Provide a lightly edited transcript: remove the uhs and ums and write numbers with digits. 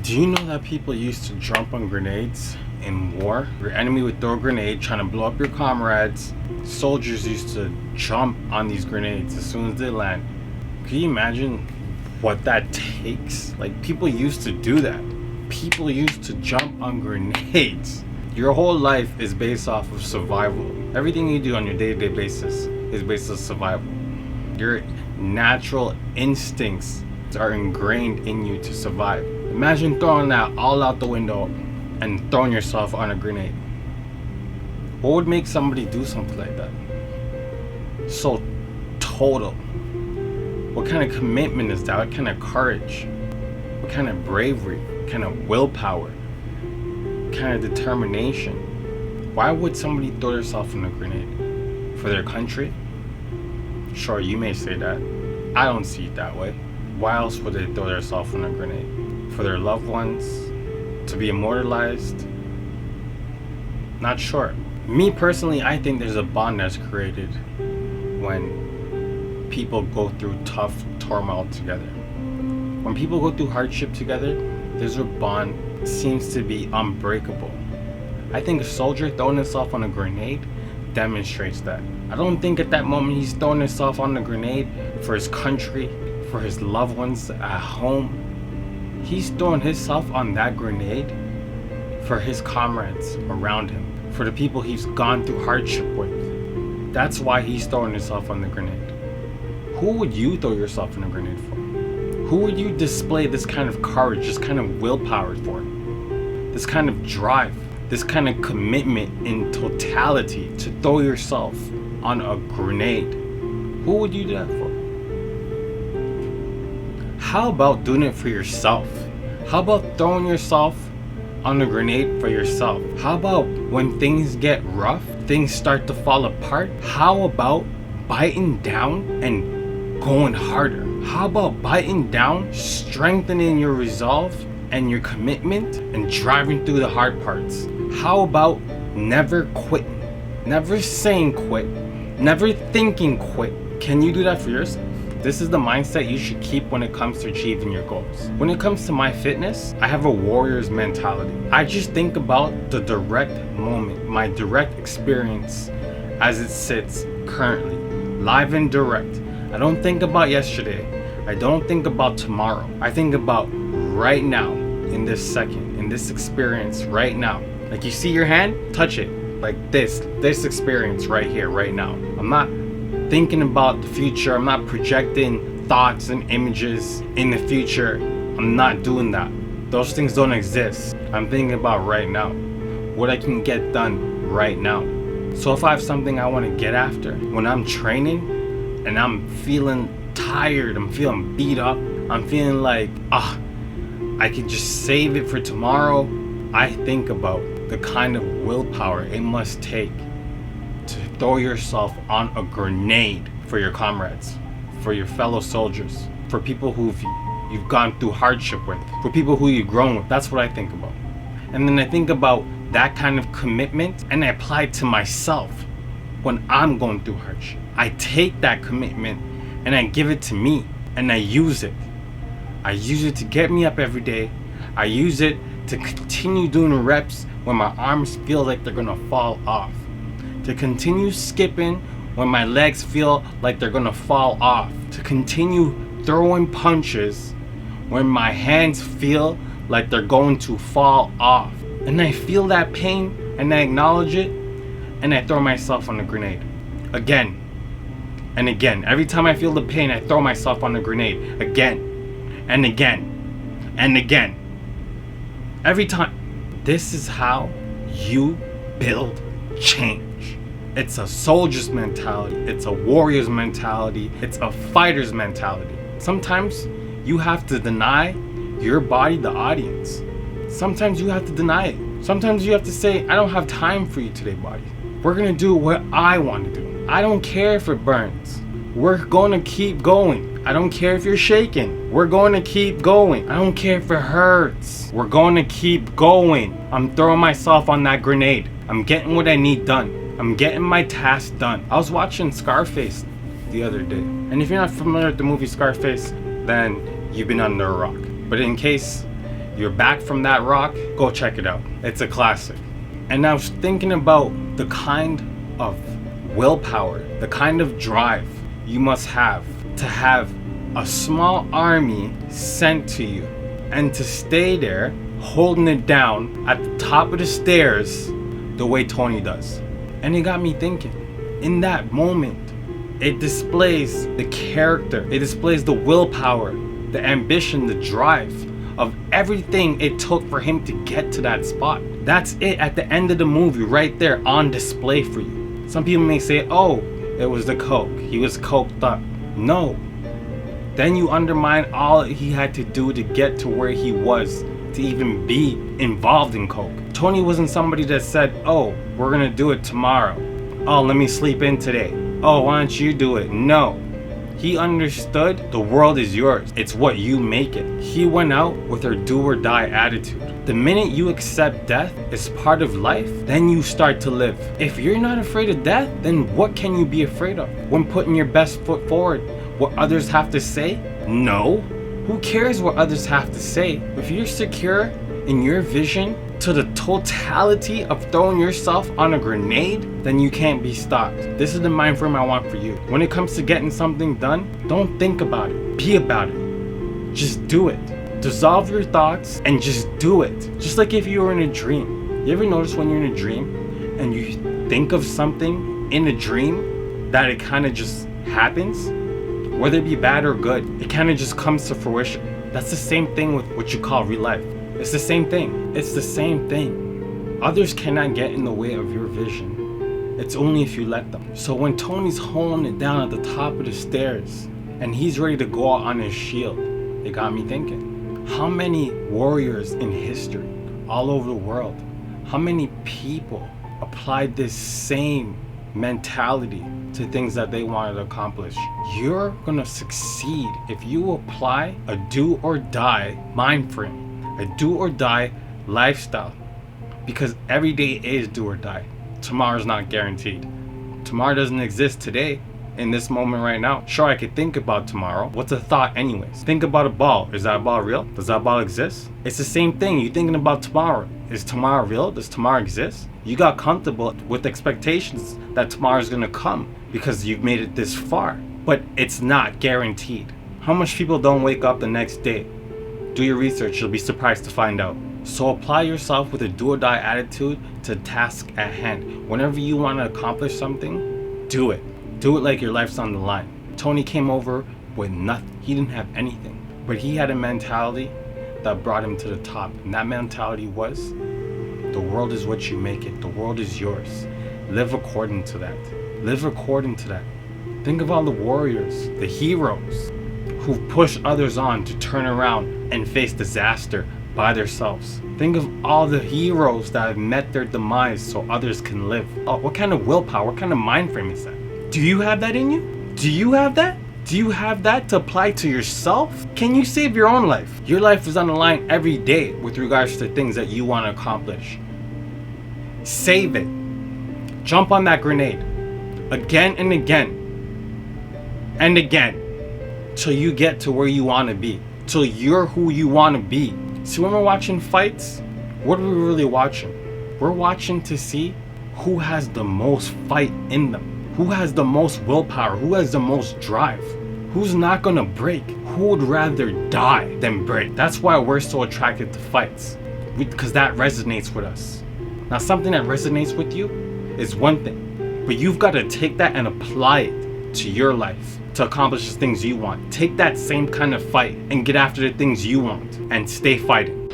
Do you know that people used to jump on grenades in war? Your enemy would throw a grenade trying to blow up your comrades. Soldiers used to jump on these grenades as soon as they land. Can you imagine what that takes? Like, people used to do that. People used to jump on grenades. Your whole life is based off of survival. Everything you do on your day-to-day basis is based on survival. Your natural instincts are ingrained in you to survive. Imagine throwing that all out the window and throwing yourself on a grenade. What would make somebody do something like that? So total. What kind of commitment is that? What kind of courage? What kind of bravery? What kind of willpower? What kind of determination? Why would somebody throw themselves on a grenade? For their country? Sure, you may say that. I don't see it that way. Why else would they throw themselves on a grenade? For their loved ones? To be immortalized? Not sure. Me personally, I think there's a bond that's created when people go through tough turmoil together. When people go through hardship together, there's a bond that seems to be unbreakable. I think a soldier throwing himself on a grenade demonstrates that. I don't think at that moment he's throwing himself on the grenade for his country, for his loved ones at home. He's throwing himself on that grenade for his comrades around him, for the people he's gone through hardship with. That's why he's throwing himself on the grenade. Who would you throw yourself in a grenade for? Who would you display this kind of courage, this kind of willpower for? This kind of drive, this kind of commitment in totality to throw yourself on a grenade? Who would you do that for? How about doing it for yourself? How about throwing yourself on a grenade for yourself? How about when things get rough, things start to fall apart? How about biting down and going harder? How about biting down, strengthening your resolve and your commitment and driving through the hard parts? How about never quitting? Never saying quit, never thinking quit. Can you do that for yourself? This is the mindset you should keep when it comes to achieving your goals. When it comes to my fitness, I have a warrior's mentality. I just think about the direct moment, my direct experience as it sits currently, live and direct. I don't think about yesterday. I don't think about tomorrow. I think about right now, in this second, in this experience right now. Like, you see your hand? Touch it. Like this experience right here, right now. I'm not thinking about the future. I'm not projecting thoughts and images in the future. I'm not doing that. Those things don't exist. I'm thinking about right now, what I can get done right now. So if I have something I want to get after, when I'm training and I'm feeling tired, I'm feeling beat up, I'm feeling like, I could just save it for tomorrow, I think about the kind of willpower it must take to throw yourself on a grenade for your comrades, for your fellow soldiers, for people who you've gone through hardship with, for people who you've grown with. That's what I think about. And then I think about that kind of commitment and I apply it to myself when I'm going through hardship. I take that commitment and I give it to me and I use it. I use it to get me up every day. I use it to continue doing reps when my arms feel like they're gonna fall off. To continue skipping when my legs feel like they're gonna fall off. To continue throwing punches when my hands feel like they're going to fall off. And I feel that pain and I acknowledge it and I throw myself on a grenade. Again and again. Every time I feel the pain, I throw myself on a grenade. Again and again and again. Every time. This is how you build change. It's a soldier's mentality. It's a warrior's mentality. It's a fighter's mentality. Sometimes you have to deny your body the audience. Sometimes you have to deny it. Sometimes you have to say, I don't have time for you today, body. We're gonna do what I want to do. I don't care if it burns. We're gonna keep going. I don't care if you're shaking. We're going to keep going. I don't care if it hurts. We're going to keep going. I'm throwing myself on that grenade. I'm getting what I need done. I'm getting my task done. I was watching Scarface the other day. And if you're not familiar with the movie Scarface, then you've been under a rock. But in case you're back from that rock, go check it out. It's a classic. And I was thinking about the kind of willpower, the kind of drive you must have to have a small army sent to you and to stay there holding it down at the top of the stairs the way Tony does. And it got me thinking, in that moment, it displays the character, it displays the willpower, the ambition, the drive of everything it took for him to get to that spot. That's it at the end of the movie, right there on display for you. Some people may say, oh, it was the coke, he was coked up. No. Then you undermine all he had to do to get to where he was, to even be involved in coke. Tony wasn't somebody that said, oh, we're gonna do it tomorrow. Oh, let me sleep in today. Oh, why don't you do it? No. He understood the world is yours. It's what you make it. He went out with a do or die attitude. The minute you accept death as part of life, then you start to live. If you're not afraid of death, then what can you be afraid of? When putting your best foot forward, what others have to say? No. Who cares what others have to say? If you're secure in your vision to the totality of throwing yourself on a grenade, then you can't be stopped. This is the mind frame I want for you. When it comes to getting something done, don't think about it. Be about it. Just do it. Dissolve your thoughts and just do it. Just like if you were in a dream. You ever notice when you're in a dream and you think of something in a dream that it kind of just happens? Whether it be bad or good, it kind of just comes to fruition. That's the same thing with what you call real life. It's the same thing. It's the same thing. Others cannot get in the way of your vision. It's only if you let them. So when Tony's holding it down at the top of the stairs and he's ready to go out on his shield, it got me thinking, how many warriors in history all over the world, how many people applied this same mentality to things that they wanted to accomplish? You're gonna succeed if you apply a do or die mind frame, a do or die lifestyle, because every day is do or die. Tomorrow's not guaranteed. Tomorrow doesn't exist today, in this moment right now. Sure, I could think about tomorrow. What's a thought anyways? Think about a ball. Is that ball real? Does that ball exist? It's the same thing. You're thinking about tomorrow. Is tomorrow real? Does tomorrow exist? You got comfortable with expectations that tomorrow's gonna come because you've made it this far, but it's not guaranteed. How much people don't wake up the next day? Do your research, you'll be surprised to find out. So apply yourself with a do or die attitude to the task at hand. Whenever you want to accomplish something, do it. Do it like your life's on the line. Tony came over with nothing. He didn't have anything, but he had a mentality that brought him to the top. And that mentality was, the world is what you make it. The world is yours. Live according to that. Live according to that. Think of all the warriors, the heroes, who push others on to turn around and face disaster by themselves. Think of all the heroes that have met their demise so others can live. Oh, what kind of willpower, what kind of mind frame is that? Do you have that in you? Do you have that? Do you have that to apply to yourself? Can you save your own life? Your life is on the line every day with regards to things that you want to accomplish. Save it. Jump on that grenade again and again and again till you get to where you want to be, till you're who you want to be. See, when we're watching fights, what are we really watching? We're watching to see who has the most fight in them. Who has the most willpower? Who has the most drive? Who's not gonna break? Who would rather die than break? That's why we're so attracted to fights, because that resonates with us. Now, something that resonates with you is one thing, but you've got to take that and apply it to your life to accomplish the things you want. Take that same kind of fight and get after the things you want and stay fighting.